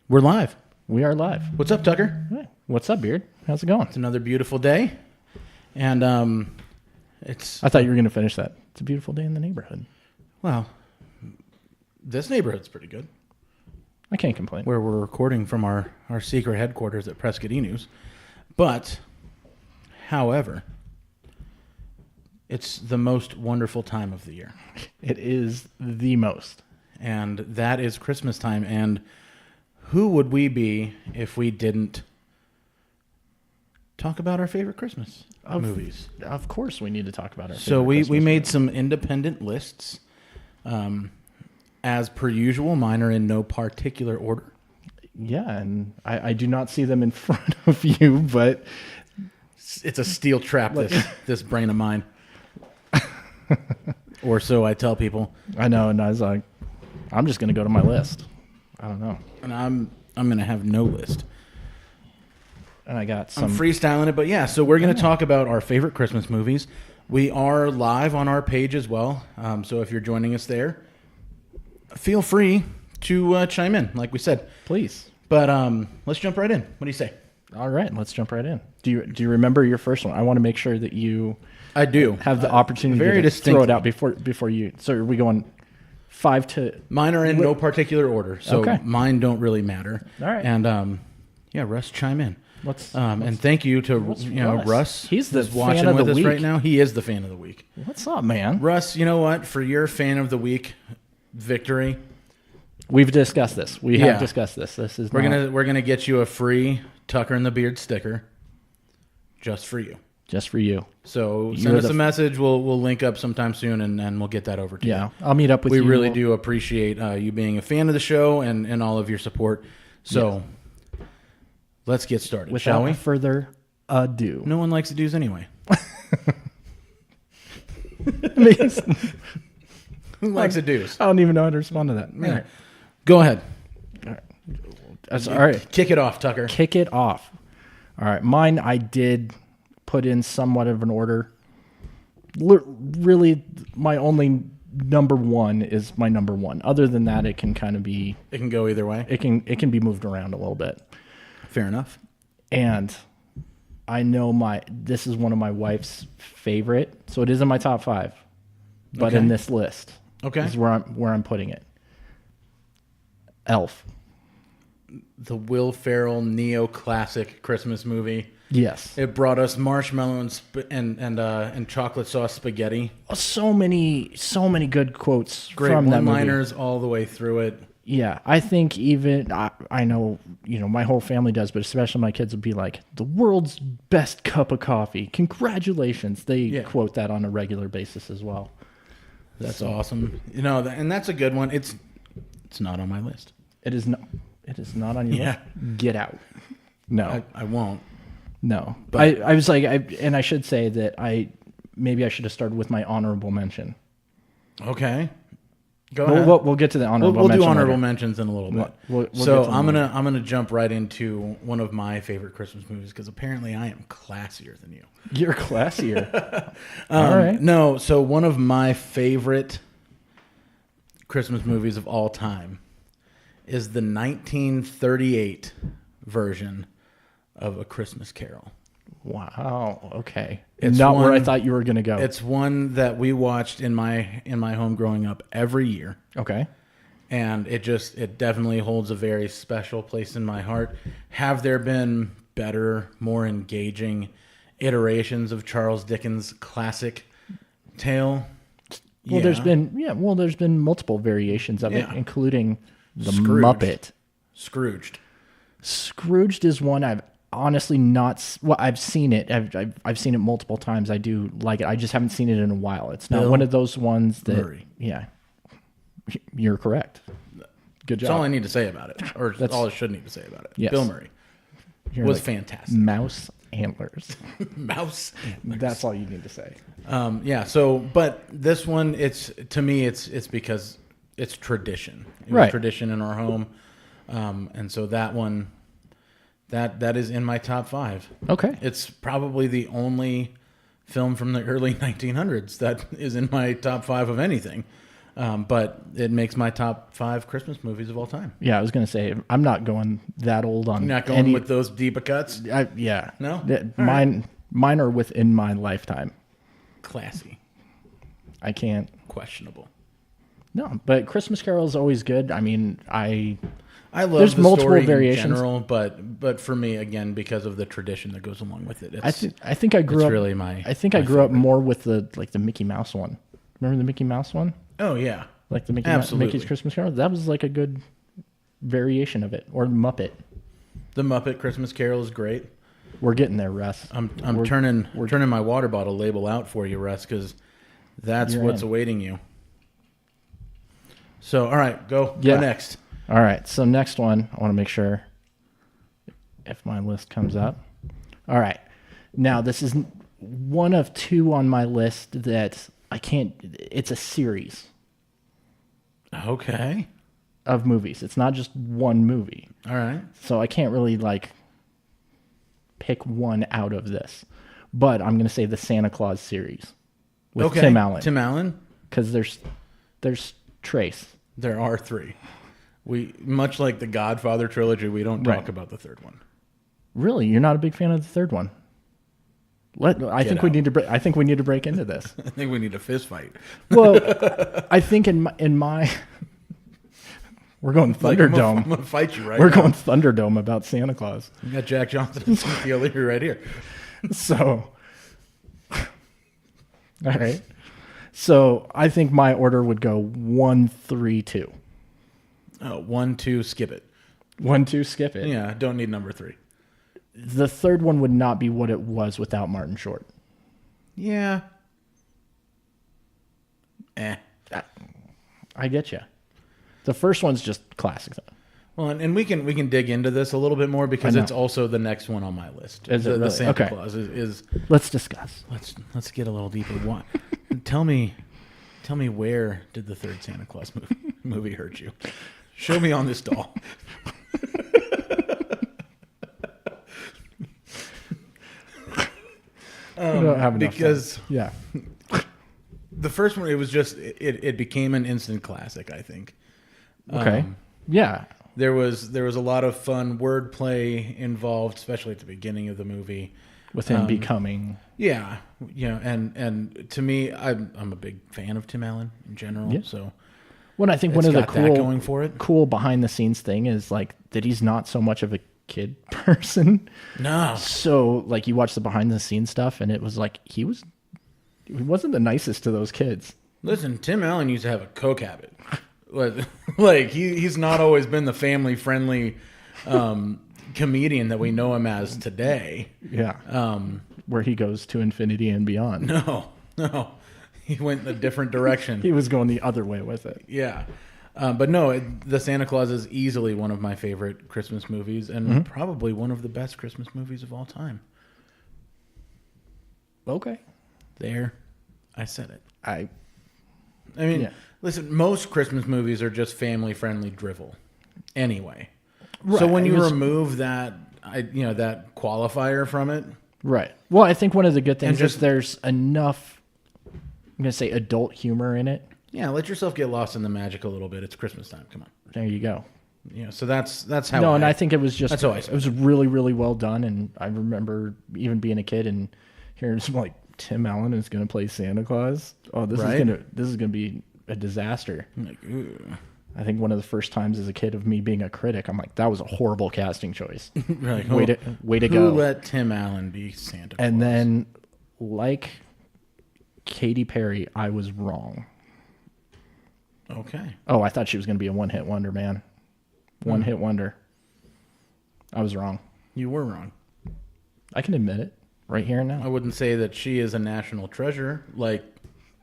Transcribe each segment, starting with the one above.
We're live. We are live. What's up, Tucker? Hey, what's up, Beard? How's it going? It's another beautiful day, and it's I thought you were going to finish that. It's a beautiful day in the neighborhood. well, this neighborhood's pretty good. I can't complain. Where we're recording from our secret headquarters at Prescott E-News, but however, it's the most wonderful time of the year, It is the most. and that is Christmas time. And who would we be if we didn't talk about our favorite Christmas movies? Of course, we need to talk about our. So favorite we Christmas made movies. some independent lists. As per usual, mine are in no particular order. Yeah, and I do not see them in front of you, but It's a steel trap, this brain of mine. Or so I tell people. I know, and I was like, I'm just going to go to my list. I don't know, And I'm going to have no list. and I got I'm some. freestyling it, but yeah, so we're going to talk about our favorite Christmas movies. We are live on our page as well. So if you're joining us there, feel free to chime in, like we said. Please. But let's jump right in. What do you say? All right, let's jump right in. Do you remember your first one? I want to make sure that you I do. have the opportunity very to throw it distinctly. out before you. So are we going 5 to? Mine are in no particular order, so Okay. mine don't really matter. All right. And yeah, Russ, chime in. And thank you to Russ? Russ. He's the who's fan watching of the with us week. right now. He is the fan of the week. What's up, man? Russ, you know what? For your fan of the week victory, We've discussed this. We Yeah. have discussed this. This is we're not gonna get you a free Tucker and the Beard sticker, just for you. just for you. So You're send us the- a message. We'll link up sometime soon, and we'll get that over to you. Yeah, I'll meet up with We you. really do appreciate you being a fan of the show and all of your support. So let's get started, shall Without we? further ado. No one likes to-dos anyway. Who likes to-dos? I don't even know how to respond to that. Yeah. All right. Go ahead. That's all right. Kick it off, Tucker. Kick it off. All right. Mine, I did put in somewhat of an order. Really, my only number one is my number one. Other than that, it can kind of be, It can go either way. it can be moved around a little bit. Fair enough. And I know this is one of my wife's favorite, so it is in my top 5. But Okay. in this list, Okay. is where I'm putting it. Elf. The Will Ferrell neo-classic Christmas movie. Yes. It brought us marshmallow and chocolate sauce spaghetti. So many good quotes Great from that movie. one-liners all the way through it. Yeah, I think even I know, my whole family does, but especially my kids would be like, the world's best cup of coffee. Congratulations. They quote that on a regular basis as well. That's awesome. And that's a good one. It's not on my list. It is not on your Yeah. list. Get out. No. I won't. No. But- I was like, and I should say that maybe I should have started with my honorable mention. Okay. Go ahead. We'll get to the honorable We'll mention. do honorable later. mentions in a little bit. We'll So get to them I'm gonna jump right into one of my favorite Christmas movies because apparently I am classier than you. You're classier. All right. No, so one of my favorite Christmas movies of all time is the 1938 version of A Christmas Carol. Wow. Okay. It's Not where I one- thought you were going to go. It's one that we watched in my home growing up every year. Okay. And it definitely holds a very special place in my heart. Have there been better, more engaging iterations of Charles Dickens' classic tale? Well, there's been multiple variations of Yeah. it, including the Scrooged. Muppet. Scrooged. Scrooged is one I've honestly not. Well, I've seen it. I've seen it multiple times. I do like it. I just haven't seen it in a while. It's not Bill one of those ones that. Murray. Yeah, you're correct. Good That's all I job. need to say about it, or all I should need to say about it. Yes. Bill Murray You're was like, fantastic. Mouse antlers. Mouse. That's all you need to say. Yeah. So, but this one, to me, it's because it's tradition. It was Right. tradition in our home, and so that one, that is in my top 5. Okay. It's probably the only film from the early 1900s that is in my top 5 of anything. But it makes my top 5 Christmas movies of all time. Yeah, I was gonna say I'm not going that old on. You're not going with those deep cuts? Yeah. No? Mine are within my lifetime. Classy. I can't. Questionable. No, but Christmas Carol is always good. I mean, I love there's the multiple story variations. in general, but for me, again, because of the tradition that goes along with it, I think I grew up. Really my. I think I grew up more with the Mickey Mouse one. Remember the Mickey Mouse one? Oh yeah, like the Absolutely. Mickey's Christmas Carol. That was like a good variation of it, or Muppet. The Muppet Christmas Carol is great. We're getting there, Russ. I'm turning my water bottle label out for you, Russ, because that's what's awaiting you. So, all right, go next. All right, so next one, I want to make sure if my list comes up. All right, now this is one of 2 on my list that I can't. It's a series Okay. of movies. It's not just one movie, All right. so I can't really pick one out of this. But I'm going to say the Santa Claus series with Tim Allen. Tim Allen. Because there's Trace. There are 3. We much like the Godfather trilogy. We don't talk about the 3rd one. Really, you're not a big fan of the 3rd one? I think we need to break into this. I think we need a fist fight. Well, I think in my we're going Thunderdome. I'm gonna fight you right We're now. going Thunderdome about Santa Claus. You got Jack Johnson and Cynthia Lee right here. So, all right. So I think my order would go 1, 3, 2. Oh, 1, 2, skip it. 1, 2, skip it. Yeah, don't need number 3. The 3rd one would not be what it was without Martin Short. Yeah. I get you. The first one's just classic though. Well, and we can dig into this a little bit more because it's also the next one on my list. Is it really? The Santa Okay. Claus is. Let's discuss. Let's get a little deeper. What? Tell me where did the 3rd Santa Claus movie hurt you? Show me on this doll. We don't have enough Because time. Yeah. the first one, it was just it became an instant classic. I think. Okay. Yeah. There was a lot of fun wordplay involved, especially at the beginning of the movie. With him becoming. Yeah, and to me, I'm a big fan of Tim Allen in general. Yeah. So, Well, I think one of the got that going for it. cool behind the scenes thing is that he's not so much of a kid person. No, So you watch the behind the scenes stuff, and it was he wasn't the nicest to those kids. listen, Tim Allen used to have a coke habit. He's not always been the family friendly comedian that we know him as today. Yeah. Where he goes to infinity and beyond. No, he went in a different direction. He was going the other way with it. Yeah. But no, the Santa Claus is easily one of my favorite Christmas movies and probably one of the best Christmas movies of all time. Okay. There, I said it. I mean, Yeah. listen, most Christmas movies are just family-friendly drivel anyway. Right. So when It you was- remove that qualifier from it, Right. Well, I think one of the good things just- is there's enough, I'm going to say adult humor in it. yeah, let yourself get lost in the magic a little bit. It's Christmas time. Come on. There you go. So that's how. No, and I think it was just, That's how I it was really, really well done. And I remember even being a kid and hearing some Tim Allen is going to play Santa Claus. Oh, this Right? is going to be a disaster. I'm like, ooh. I think one of the first times as a kid of me being a critic, I'm like, that was a horrible casting choice. Like, way to who go. let Tim Allen be Santa Claus? And then, like Katy Perry, I was wrong. Okay. Oh, I thought she was going to be a one-hit wonder, man. One-hit wonder. I was wrong. You were wrong. I can admit it right here and I now. wouldn't say that she is a national treasure like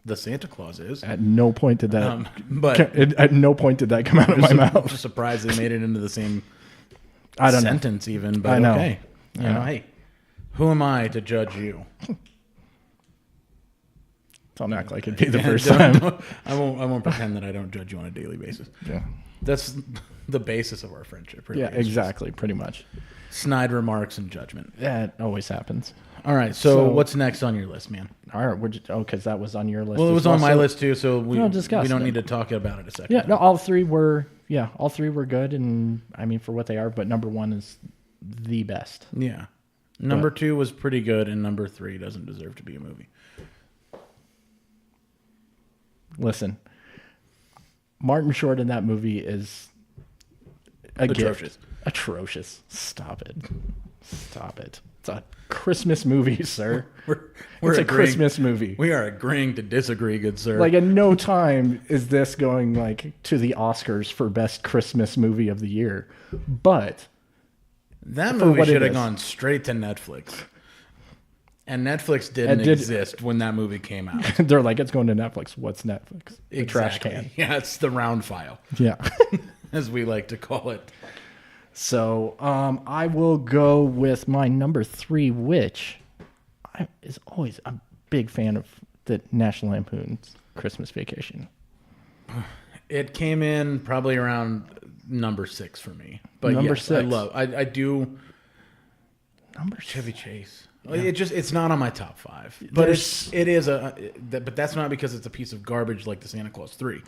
the Santa Claus is. At no point did that. But At no point did that come out of my I'm mouth. just surprised they made it into the same I don't know. sentence even. But I know. okay. Hey, who am I to judge you? Don't act like it'd be the Yeah, first don't- time. I won't pretend that I don't judge you on a daily basis. Yeah. That's the basis of our friendship. Really. Yeah, It's just- exactly. Pretty much. snide remarks and judgment. That always happens. All right, so what's next on your list, man? All right, because that was on your list. Well, it as was on my list too, so we discuss don't them. need to talk about it a second. Yeah, no, all three were good, and I mean for what they are. But number one is the best. Yeah. Number 2 was pretty good, and number 3 doesn't deserve to be a movie. Listen, Martin Short in that movie is a Atrocious. gift. Atrocious. Stop it. Stop it. It's a Christmas movie, sir. We're It's a agreeing- Christmas movie. We are agreeing to disagree, good sir. Like, in no time is this going like to the Oscars for best Christmas movie of the year. But that for movie what it should have is. gone straight to Netflix. And Netflix didn't exist when that movie came out. they're like, it's going to Netflix. What's Netflix? The trash Exactly. can. Yeah, it's the round file, Yeah. as we like to call it. So I will go with my number 3, which is always a big fan of the National Lampoon's Christmas Vacation. It came in probably around number 6 for me. But Number yes, 6. I do Number Chevy Chase. It's not on my top 5. But but that's not because it's a piece of garbage like the Santa Claus 3.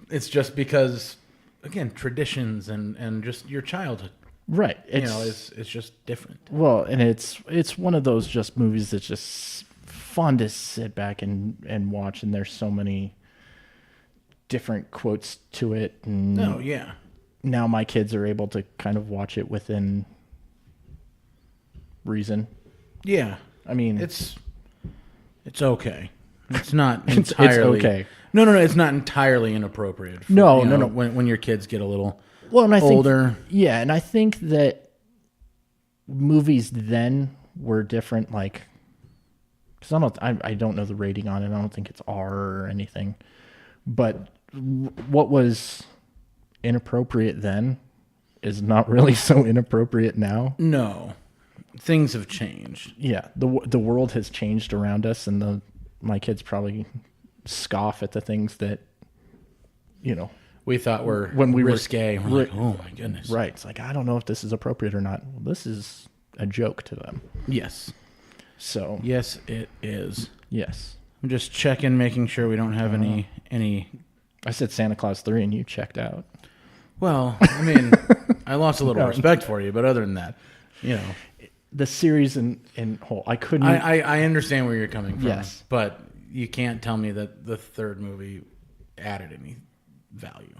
It's just because, again, traditions and just your childhood. Right. It's just different. Well, and it's one of those just movies that's just fun to sit back and watch, and there's so many different quotes to it. And Oh, yeah. now my kids are able to kind of watch it within reason. Yeah. I mean, It's okay. It's not It's entirely okay. No, it's not entirely inappropriate. For, No. When your kids get a little well, and I older. think, yeah, and I think that movies then were different. Like, because I don't know the rating on it. I don't think it's R or anything. But what was inappropriate then is not really so inappropriate now. No, things have changed. Yeah, the world has changed around us, and my kids probably scoff at the things that, We thought were when we risque. were We're like, oh my goodness. right. It's like, I don't know if this is appropriate or not. Well, this is a joke to them. Yes. So Yes, it is. yes, I'm just checking, making sure we don't have any. I said Santa Claus 3, and you checked out. Well, I mean, I lost a little respect for you, but other than that, The series in whole, I couldn't. I understand where you're coming from. Yes. But you can't tell me that the third movie added any value.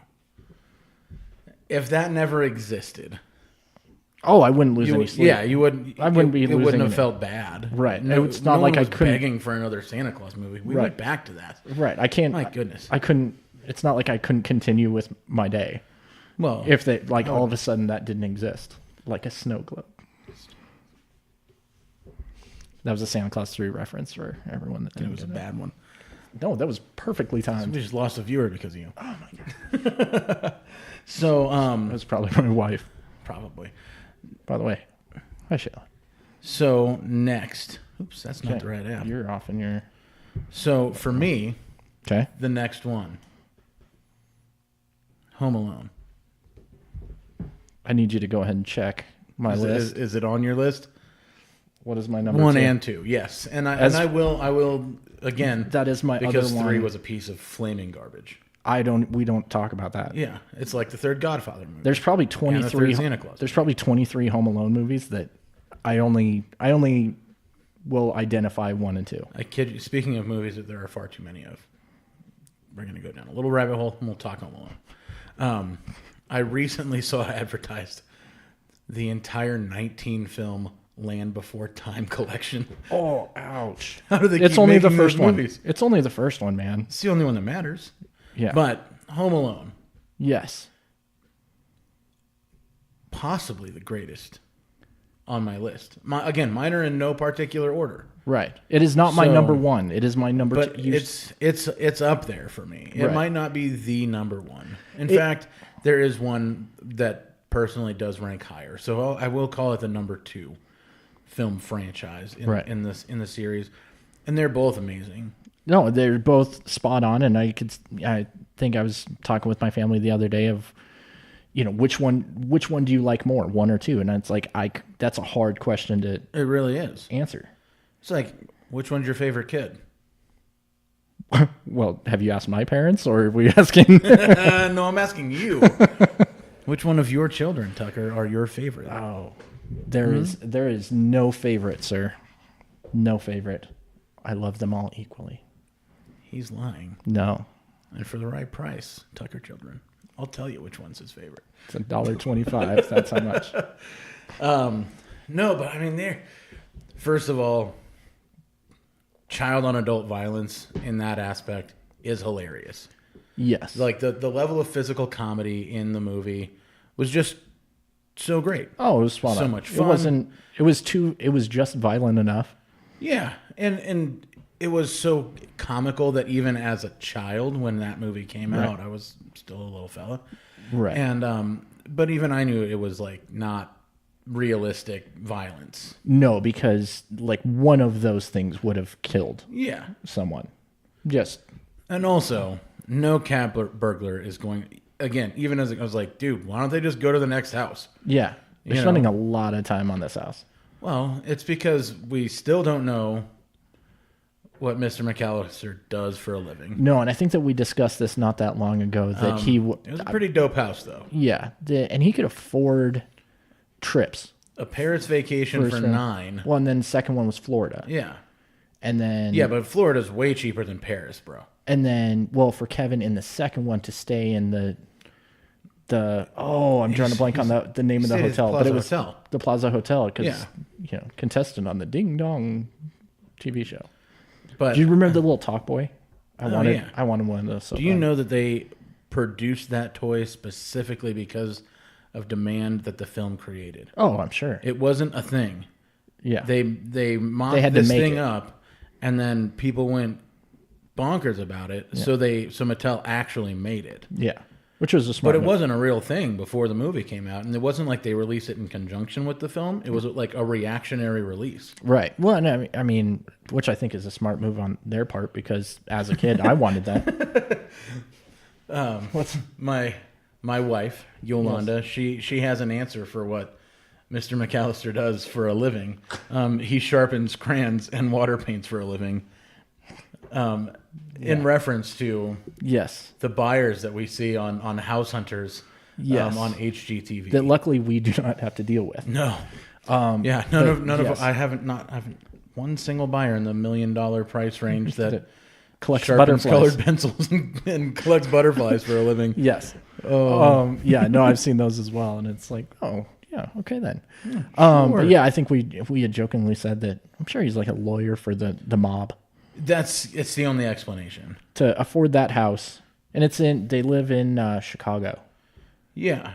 If that never existed, I wouldn't lose any sleep. yeah, you wouldn't. I wouldn't be It wouldn't losing have it. felt bad, Right. No, It's not no like one I was couldn't- begging for another Santa Claus movie. We Right. went back to that. Right. I can't. My goodness. I couldn't. It's not like I couldn't continue with my day Well, if they all of a sudden that didn't exist, like a snow globe. That was a Santa Claus 3 reference for everyone that it didn't was a get it. bad one. No, that was perfectly timed. We just lost a viewer because of you. Oh my god. So, That was probably my wife, probably. by the way. Hi, Shayla. So next, oops, that's not Okay. the right app. You're off in your. So for me, Okay. the next one, Home Alone. I need you to go ahead and check my list. Is it on your list? What is my number 1 2? and 2, yes. And I will again. That is my because other 3 one. was a piece of flaming garbage. We don't talk about that. Yeah, it's like the third Godfather movie. There's probably the 23 third Santa Claus. There's probably 23 Home Alone movies that I only will identify 1 and 2. I kid you. Speaking of movies that there are far too many of, we're going to go down a little rabbit hole and we'll talk Home Alone. I recently saw advertised the entire 19-film Land Before Time collection. Oh, ouch. How do they It's keep only the making those first one. movies? It's only the first one, man. It's the only one that matters. Yeah. But Home Alone, yes. possibly the greatest on my list. Mine are in no particular order. Right. It is not my So- number 1. It is my number But 2. it's up there for me. It Right. might not be the number one. In fact, there is one that personally does rank higher. So I will call it the number 2 film franchise Right. in the series, and they're both amazing. No, they're both spot on, and I think I was talking with my family the other day of, which one do you like more, one or two? And it's like, that's a hard question to It really is. answer. It's like, which one's your favorite kid? Well, have you asked my parents, or are we asking? No, I'm asking you. Which one of your children, Tucker, are your favorite? Oh, there is no favorite, sir. No favorite. I love them all equally. He's lying. No, And for the right price, Tucker Children, I'll tell you which one's his favorite. it's $1.25. That's how much. No, but I mean, first of all, child on adult violence in that aspect is hilarious. Yes. Like the level of physical comedy in the movie was just so great. Oh, it was fun. So much fun. It was just violent enough. Yeah, and it was so comical that even as a child, when that movie came out, I was still a little fella. Right. And but even I knew it was like not realistic violence. No, because like one of those things would have killed Yeah. someone. Just And also, no cat burglar is going, again, even as I was like, dude, why don't they just go to the next house? yeah. They're You spending know. a lot of time on this house. Well, it's because we still don't know what Mr. McAllister does for a living. No, and I think that we discussed this not that long ago that It was a pretty dope house, though. and he could afford trips. A Paris vacation for First one. 9. Well, and then second one was Florida. Yeah. And then Yeah, but Florida's way cheaper than Paris, bro. and then for Kevin in the second one to stay in the I'm drawing a blank on the name of the stayed at hotel, but Plaza it was Hotel. the Plaza Hotel because Yeah. contestant on the Ding Dong TV show. But Do you remember the little talk boy? I wanted yeah. one of those. So do you bad. know that they produced that toy specifically because of demand that the film created? Oh, I'm sure. It wasn't a thing. Yeah. They mocked They had to this make thing it. up, and then people went bonkers about it. So Mattel actually made it. Yeah. Which was a smart But it move. wasn't a real thing before the movie came out, and it wasn't like they released it in conjunction with the film. It was like a reactionary release. Right. Well, no, I mean, which I think is a smart move on their part because as a kid, I wanted that. My wife Yolanda, she has an answer for what Mr. McAllister does for a living. He sharpens crayons and water paints for a living. In reference to Yes. the buyers that we see on House Hunters, Yes. on HGTV. That luckily we do not have to deal with. No. None of I haven't one single buyer in the $1 million price range that Collects sharpens butterflies. colored pencils and collects butterflies for a living. Yes. Yeah, no, I've seen those as well. And it's like, oh, yeah, okay then. But yeah, I think we had jokingly said that I'm sure he's like a lawyer for the mob It's the only explanation. to afford that house. And they live in Chicago. Yeah.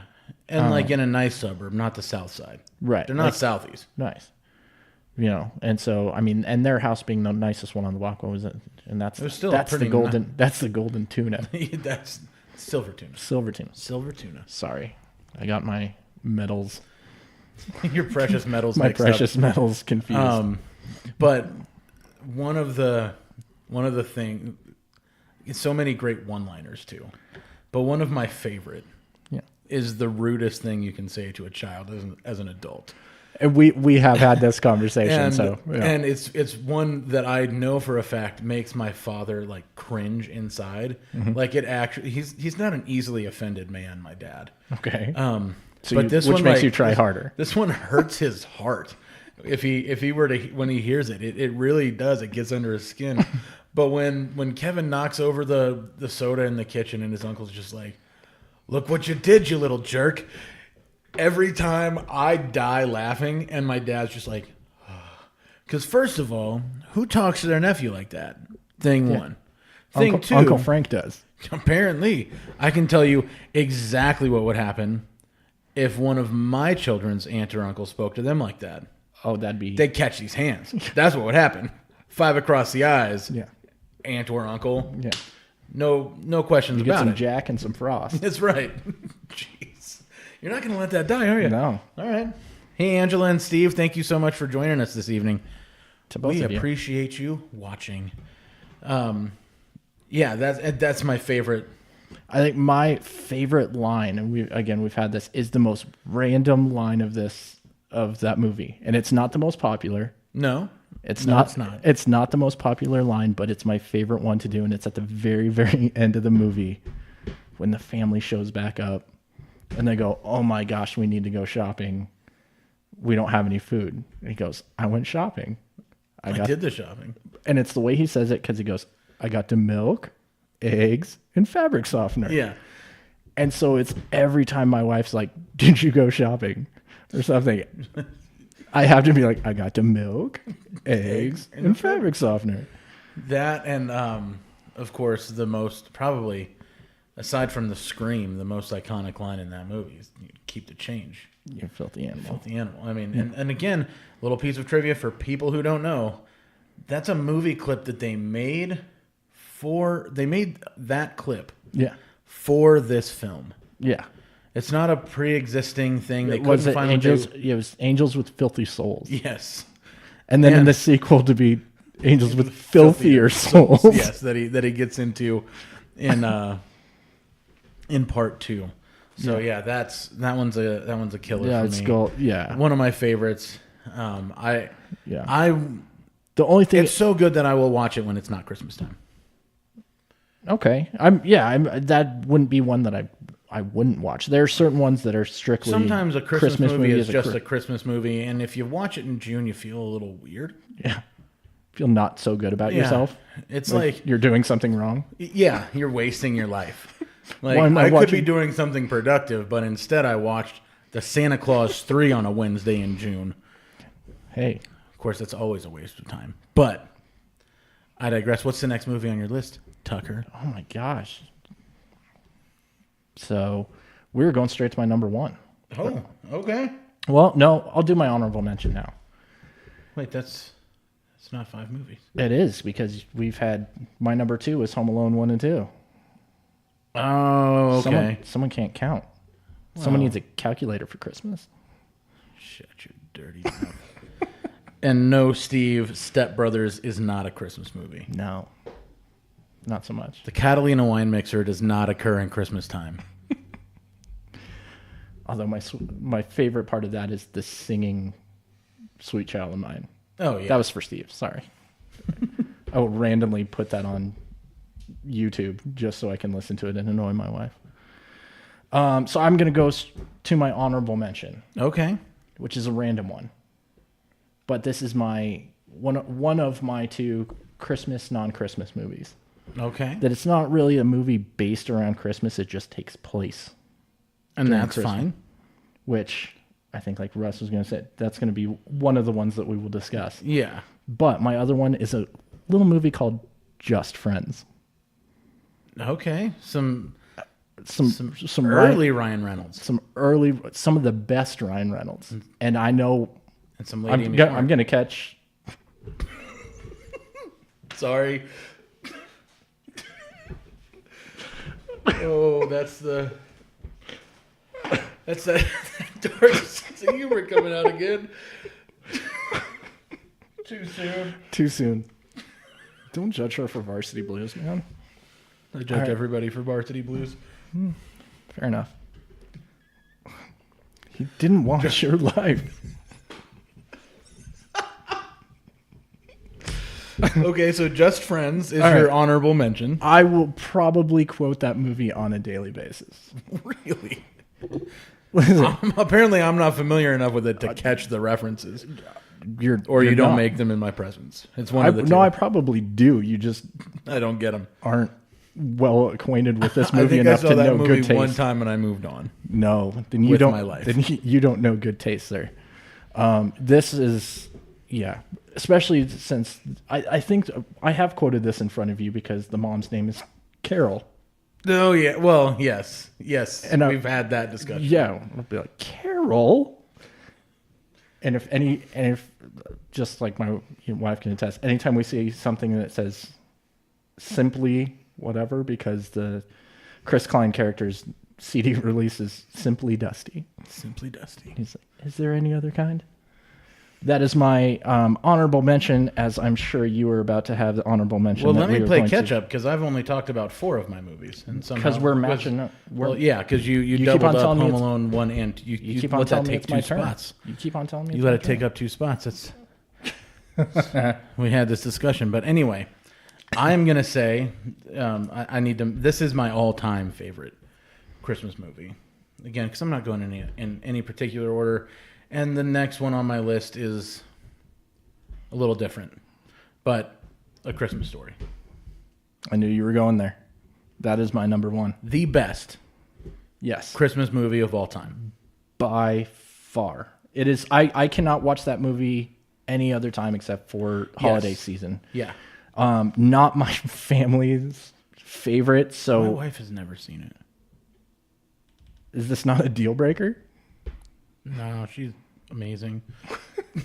And like in a nice suburb, not the south side. Right. They're not southeast. Nice. And so I mean, and their house being the nicest one on the block, what was it? And that's was still that's the pretty golden that's the golden tuna, That's silver tuna. silver tuna. Silver tuna. Sorry, I got my metals, Your precious metals my mixed up. precious metals confused. But one of the thing, so many great one-liners too. But one of my favorite is the rudest thing you can say to a child as an adult. And we have had this conversation, And, so yeah. and it's one that I know for a fact makes my father like cringe inside. Mm-hmm. Like it actually, he's not an easily offended man, my dad. Okay. So But this which one makes like, you try harder. This one hurts his heart. If he were to when he hears it, it really does. It gets under his skin. But when Kevin knocks over the soda in the kitchen and his uncle's just like, "Look what you did, you little jerk." Every time I die laughing, and my dad's just like, because first of all, who talks to their nephew like that? Thing one. Thing two, Uncle Frank does. apparently, I can tell you exactly what would happen if one of my children's aunt or uncle spoke to them like that. Oh, that'd be They'd catch these hands. That's what would happen. 5 across the eyes. yeah. Aunt or uncle. Yeah. No questions You get about some it. Jack and some Frost. That's right. Jeez. You're not going to let that die, are you? No. All right. Hey, Angela and Steve, thank you so much for joining us this evening. To both We of you. appreciate you watching. Yeah, that's my favorite I think my favorite line, and we've had this, is the most random line of that movie, and it's not the most popular. No, It's No, not. it's not. It's not the most popular line, but it's my favorite one to do, and it's at the very, very end of the movie when the family shows back up, and they go, "Oh my gosh, we need to go shopping. We don't have any food." And he goes, "I went shopping. I did the shopping. And it's the way he says it because he goes, "I got the milk, eggs, and fabric softener." Yeah. And so it's every time my wife's like, "Did you go shopping?" or something, I have to be like, "I got the milk, eggs, and fabric softener." That and of course the most probably aside from the scream, the most iconic line in that movie is "You keep the change." You filthy animal. Filthy animal. I mean, and again, little piece of trivia for people who don't know, that's a movie clip that they made that clip Yeah. for this film. Yeah. It's not a pre-existing thing. They Was couldn't it find angels? what Yeah, it was Angels with Filthy Souls. yes. And then in Yeah. the sequel to be Angels with Filthier Souls. Yes, that he gets into in part 2. So yeah, that one's a killer Yeah, for it's me. cool. Yeah. One of my favorites. Yeah. The only thing it's so good that I will watch it when it's not Christmas time. Okay. That wouldn't be one that I wouldn't watch. There are certain ones that are strictly Sometimes a Christmas movie is just a a Christmas movie, and if you watch it in June, you feel a little weird. yeah. Feel not so good about Yeah. yourself. It's like you're doing something wrong. yeah, you're wasting your life. Like Why am I I could be watching- doing something productive, but instead I watched the Santa Claus 3 on a Wednesday in June. Hey, Of course, that's always a waste of time. But I digress. What's the next movie on your list, Tucker? oh my gosh. So we're going straight to my number one. Oh, okay. Well, no, I'll do my honorable mention now. Wait, that's not 5 movies. It is because we've had my number 2 is Home Alone 1 and 2. Oh, okay. Someone can't count. Someone needs a calculator for Christmas. Shut your dirty mouth. And no, Steve, Step Brothers is not a Christmas movie. No, not so much. The Catalina wine mixer does not occur in Christmas time. Although my favorite part of that is the singing "Sweet Child of Mine." Oh, yeah. That was for Steve. Sorry. I will randomly put that on YouTube just so I can listen to it and annoy my wife. So I'm going to go to my honorable mention, Okay. which is a random one. But this is my one of my 2 Christmas, non-Christmas movies. Okay. That it's not really a movie based around Christmas. It just takes place. And during that's Christmas. fine. Which I think, like Russ was going to say, that's going to be one of the ones that we will discuss. Yeah. But my other one is a little movie called Just Friends. Okay. Some Some early Ryan Reynolds. some of the best Ryan Reynolds. And I know And some lady I'm Amy going to catch. Sorry. Oh, that's that dark sense of humor coming out again. Too soon. Too soon. Don't judge her for Varsity Blues, man. I judge All right. everybody for Varsity Blues. Fair enough. He didn't watch your life. Okay, so Just Friends is All your right. honorable mention. I will probably quote that movie on a daily basis. Really? Listen, Apparently, I'm not familiar enough with it to catch the references, you're or you you're don't not. make them in my presence. It's one of the two. No, I probably do. You just I don't get them. aren't well acquainted with this I movie think I enough saw to that know good movie taste. one time and I moved on. No, then you With don't. my life. Then you don't know good taste there. This is, yeah, especially since I think I have quoted this in front of you because the mom's name is Carol. Oh yeah, well yes, And we've had that discussion. Yeah, I'll be like Carol. And if just like my wife can attest, anytime we see something that says simply whatever, because the Chris Klein character's CD release is Simply Dusty. Simply Dusty. He's like, is there any other kind? That is my honorable mention, as I'm sure you were about to have the honorable mention. Well, that let we me were play going to- catch up because I've only talked about 4 of my movies, and somehow Because we're matching up. Well, yeah, because you keep doubled on up telling me Home it's- Alone 1 and you keep on let that telling me take it's my 2 turn. spots. You keep on telling me. You it's let my it take turn. up 2 spots. It's we had this discussion, but anyway, I'm gonna say I need to. This is my all-time favorite Christmas movie. Again, because I'm not going in any particular order, and the next one on my list is a little different, but A Christmas Story, I knew you were going there. That is my number one. the best Yes, Christmas movie of all time. by far. It is. I cannot watch that movie any other time except for holiday Yes. season. Yeah, Not my family's favorite. my So wife has never seen it. is this not a deal breaker? No, she's amazing. Do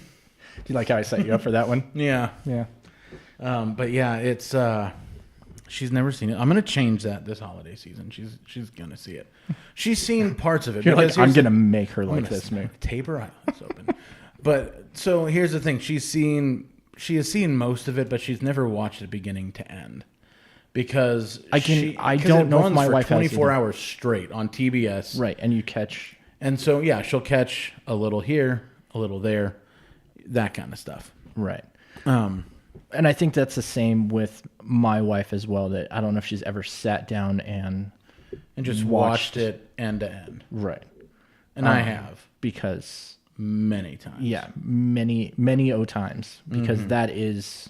you like how I set you up for that one? Yeah. Yeah. But yeah, it's she's never seen it. I'm gonna change that this holiday season. She's gonna see it. She's seen parts of it. You're like, because I'm here's gonna make her I'm like gonna this movie. tape her eyelids open. But so here's the thing: she has seen most of it, but she's never watched it beginning to end because I don't it know if runs my for wife has 24 either. hours straight on TBS. Right, and you catch. And so yeah, she'll catch a little here, a little there, that kind of stuff. Right. Um, And I think that's the same with my wife as well. That I don't know if she's ever sat down and and just Watched. watched it end to end. right And I have because many times. yeah, many times because that is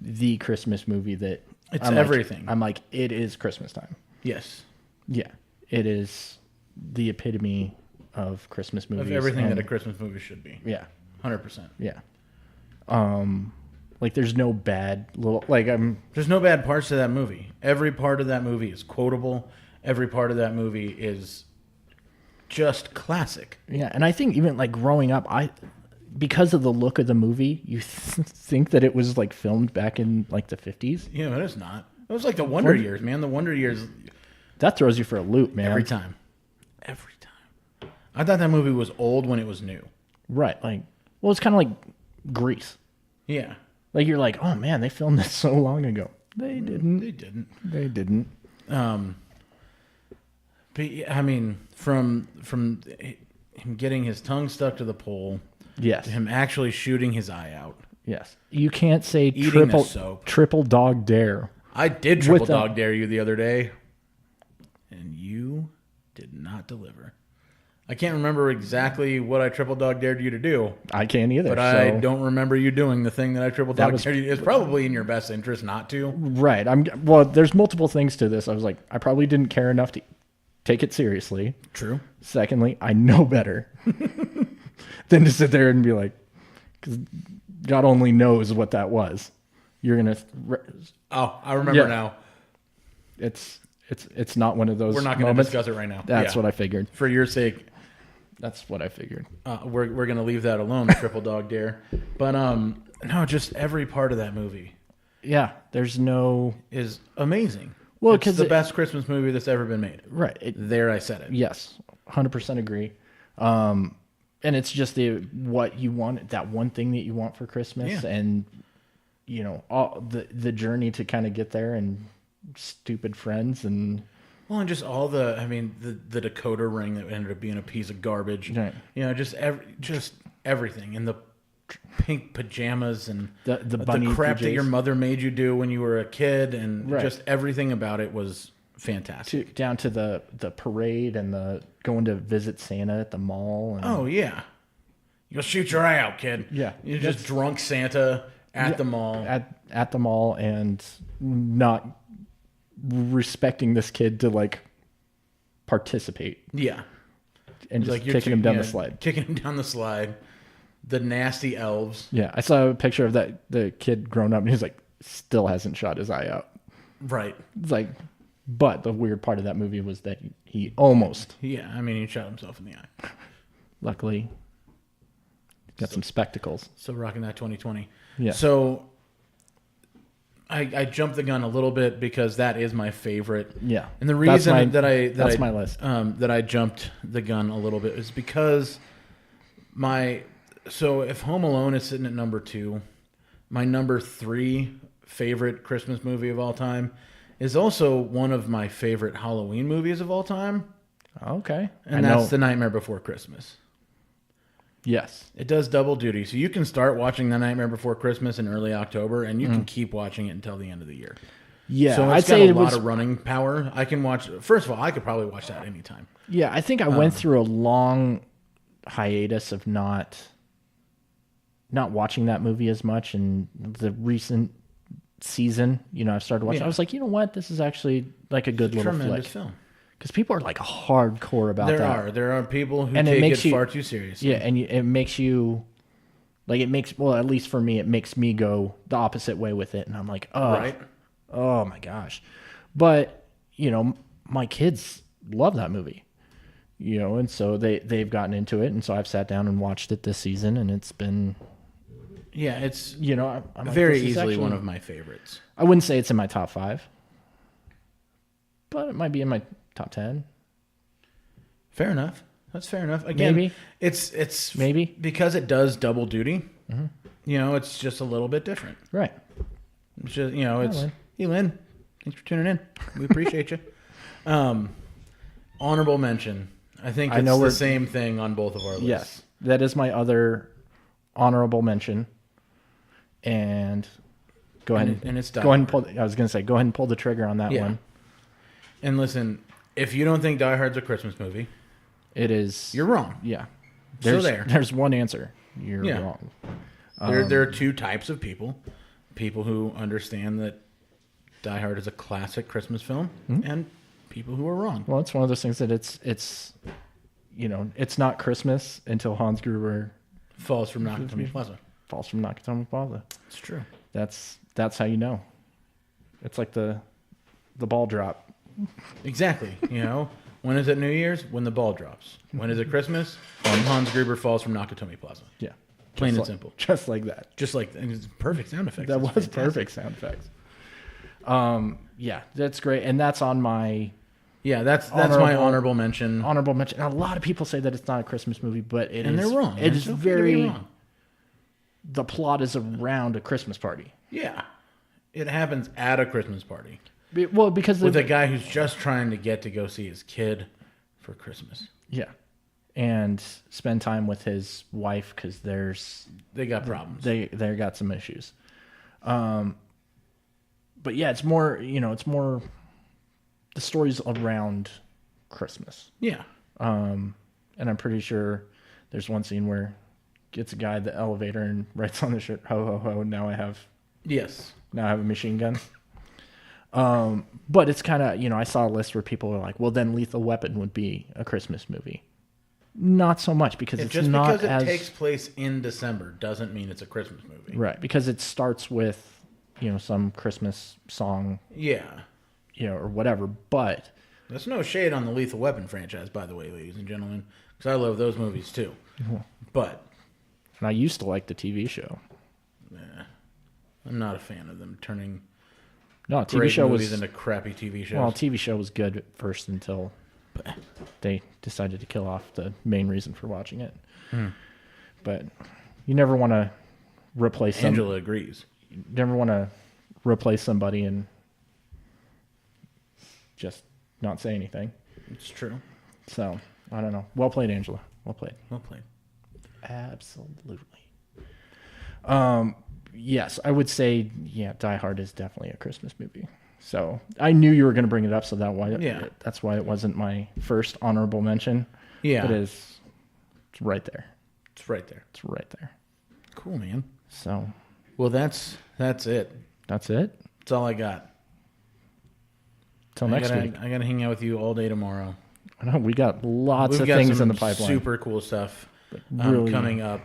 the Christmas movie that It's I'm like- everything. I'm like, it is Christmas time. Yes. Yeah, it is the epitome of Christmas movies. Of everything and- that a Christmas movie should be. yeah, 100%. yeah. Like there's no bad little like There's no bad parts to that movie. Every part of that movie is quotable. Every part of that movie is just classic. yeah, and I think even like growing up, because of the look of the movie, you think that it was like filmed back in like the 50s. Yeah, but it's not. It was like the Wonder Years, man. The Wonder Years That throws you for a loop, man. every time. Every time. I thought that movie was old when it was new. Right, like well, it's kind of like Grease. Yeah. Like you're like, oh man, they filmed this so long ago. They didn't. They didn't. They didn't. But yeah, I mean, from him getting his tongue stuck to the pole, Yes. to him actually shooting his eye out. Yes. You can't say Eating the soap. triple dog dare. I did triple With the- dog dare you the other day, and you did not deliver. I can't remember exactly what I triple dog dared you to do, I can't either. but so. I don't remember you doing the thing that I triple dog was- dared you. It's probably in your best interest not to. Right. Well, there's multiple things to this. I was like, I probably didn't care enough to take it seriously. True. Secondly, I know better than to sit there and be like, because God only knows what that was. You're gonna. Oh, I remember Yeah. now. It's not one of those. We're not going to moments. discuss it right now. That's Yeah. what I figured. For your sake, That's what I figured. we're going to leave that alone, the triple dog dare. But no, just every part of that movie Yeah. There's no. is amazing. Well, it's 'cause the it- best Christmas movie that's ever been made. Right. There, I said it. Yes, 100% agree. And it's just what you want, that one thing that you want for Christmas, Yeah. and you know, all the journey to kind of get there, and stupid friends, and Well, and just all the, I mean, the Dakota ring that ended up being a piece of garbage. Right. You know, just everything, and the pink pajamas and The bunny crap that PJs. your mother made you do when you were a kid, and Right. just everything about it was fantastic. down to the parade and the going to visit Santa at the mall. And, Oh yeah, you'll shoot your eye out, kid. Yeah. you're just drunk Santa at the mall. at the mall, and not respecting this kid to like participate, Yeah, and just like you're kicking him down the slide. Kicking him down the slide. The nasty elves. Yeah, I saw a picture of the kid grown up, and he's like still hasn't shot his eye out. Right. It's like, but the weird part of that movie was that he almost, Yeah, I mean, he shot himself in the eye. luckily, got some spectacles. So rocking that 2020. Yeah. So I jumped the gun a little bit because that is my favorite. Yeah, And the That's reason my- that my list. That I jumped the gun a little bit is because So if Home Alone is sitting at number 2, my number 3 favorite Christmas movie of all time is also one of my favorite Halloween movies of all time, Okay. and that's The Nightmare Before Christmas. Yes. It does double duty. So you can start watching The Nightmare Before Christmas in early October, and you can keep watching it until the end of the year. Yeah. So I'd it's got say a it lot was. of running power. I can watch. First of all, I could probably watch that anytime. Yeah, I think I went through a long hiatus of not watching that movie as much, and the recent season, I've started watching. Yeah. I was like, you know what, this is actually like a good little Tremendous flick. film. Because people are like hardcore about that. There are people who And it take makes it you- far too seriously. Yeah, and it makes you like well, at least for me, it makes me go the opposite way with it, and I'm like, oh, Right. oh my gosh. But my kids love that movie, and so they've gotten into it, and so I've sat down and watched it this season, and it's been, Yeah, it's I'm like, very this is easily actually- one of my favorites. I wouldn't say it's in my top 5, but it might be in my top 10. Fair enough. That's fair enough. Again, Maybe. it's Maybe. because it does double duty. It's just a little bit different. Right. It's just it's Lynn. hey Lynn, thanks for tuning in. We appreciate you. Honorable mention. I think I it's know the we're- same thing on both of our lists. Yes, that is my other honorable mention. And go ahead And it's Die go ahead and Hard. pull. I was going to say, go ahead and pull the trigger on that Yeah. one. And listen, if you don't think Die Hard's a Christmas movie, It is. you're wrong. Yeah. So There's one answer. You're Yeah. wrong. There are two types of people: people who understand that Die Hard is a classic Christmas film, and people who are wrong. Well, it's one of those things that it's it's not Christmas until Hans Gruber Falls from Nakatomi Plaza. falls from Nakatomi Plaza. It's true. That's how you know. It's like the ball drop. Exactly. When is it New Year's? When the ball drops. When is it Christmas? When Hans Gruber falls from Nakatomi Plaza. Yeah. Plain and Just simple. Just like that. Just like and it's perfect sound effects. That It's was fantastic. perfect sound effects. Yeah, that's great, and that's on my Yeah, that's my Honorable- honorable mention. honorable mention. And a lot of people say that it's not a Christmas movie, but it is. And they're wrong. It is Don't get me very. wrong. The plot is around a Christmas party. Yeah. It happens at a Christmas party Well, because with a guy who's just trying to get to go see his kid for Christmas. yeah, and spend time with his wife because They got problems. they got some issues. But yeah, it's more the stories around Christmas. Yeah. And I'm pretty sure there's one scene where gets a guy at the elevator and writes on the shirt, "Ho ho ho! Now I have Yes. a machine gun." But it's kind of I saw a list where people were like, "Well, then Lethal Weapon would be a Christmas movie." Not so much because it's Just not because it as takes place in December doesn't mean it's a Christmas movie. right because it starts with some Christmas song Yeah. or whatever. But That's no shade on the Lethal Weapon franchise, by the way, ladies and gentlemen, because I love those movies too. But and I used to like the TV show. I'm not a fan of them turning No, TV great show movies was into crappy TV shows. well, TV show was good at first until they decided to kill off the main reason for watching it. But you never want to replace Angela agrees. You never want to replace somebody and just not say anything. It's true. So I don't know. Well played, Angela. Well played. Well played. Absolutely. Yes, I would say Die Hard is definitely a Christmas movie. So I knew you were going to bring it up, so that's why it wasn't my first honorable mention. Yeah. It's right there. It's right there. It's right there. Cool, man. So Well, that's it. that's it. That's all I got. Till next week. I gotta hang out with you all day tomorrow. I know we got lots We've of got things some in the pipeline. super cool stuff really- coming up.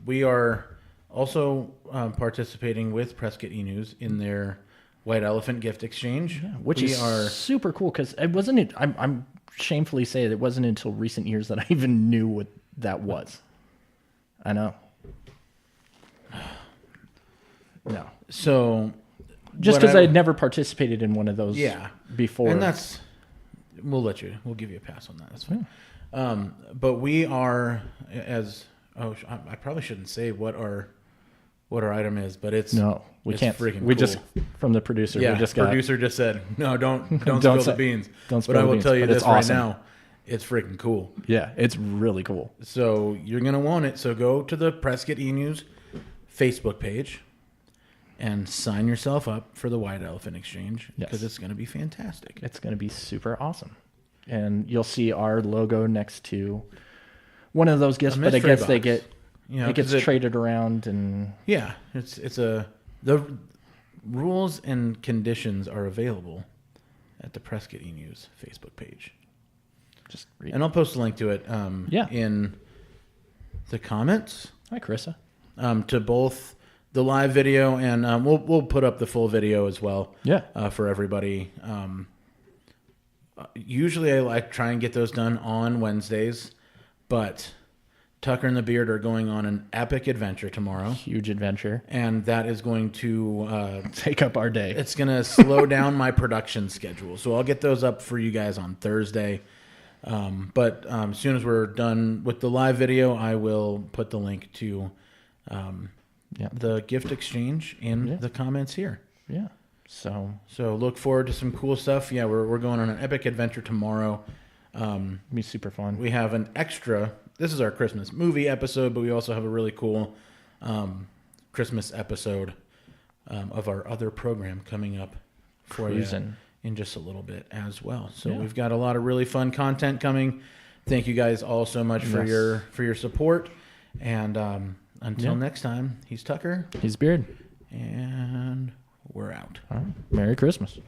We are also participating with Prescott E-News in their White Elephant gift exchange. Which we is are super cool because it wasn't. I'm shamefully say it wasn't until recent years that I even knew what that was. I know. No, so just what because I had never participated in one of those. Yeah. Before, and we'll give you a pass on that. That's fine. But we are, as I probably shouldn't say what our item is, but it's No, we it's can't. freaking We cool. just from the producer. Yeah, we just got producer just said no. Don't Don't spill say- the beans. don't But spill I the will beans, tell you but it's this right awesome. now. It's freaking cool. Yeah, it's really cool. So you're gonna want it. So go to the Prescott E-News Facebook page and sign yourself up for the White Elephant Exchange because Yes. it's gonna be fantastic. It's going to be super awesome, and you'll see our logo next to one of those gifts. A But I mystery guess they box. get You know, it gets 'cause traded around, and Yeah, the rules and conditions are available at the Prescott E-News Facebook page. just read. And I'll post a link to it Yeah. in the comments Hi, Carissa. to both the live video and we'll put up the full video as well Yeah, for everybody. Usually I like try and get those done on Wednesdays, but Tucker and the Beard are going on an epic adventure tomorrow, huge adventure. and that is going to Take up our day. it's going to slow down my production schedule. So I'll get those up for you guys on Thursday. But as soon as we're done with the live video, I will put the link to Yeah. the gift exchange in Yeah. the comments here. Yeah. So So look forward to some cool stuff. Yeah, we're going on an epic adventure tomorrow. it'll be super fun. We have an extra. This is our Christmas movie episode, but we also have a really cool Christmas episode of our other program coming up for you Cruising. in just a little bit as well. So Yeah. we've got a lot of really fun content coming. Thank you guys all so much for Yes. your support. And until Yeah. next time, he's Tucker, His beard. and we're out. All right. Merry Christmas.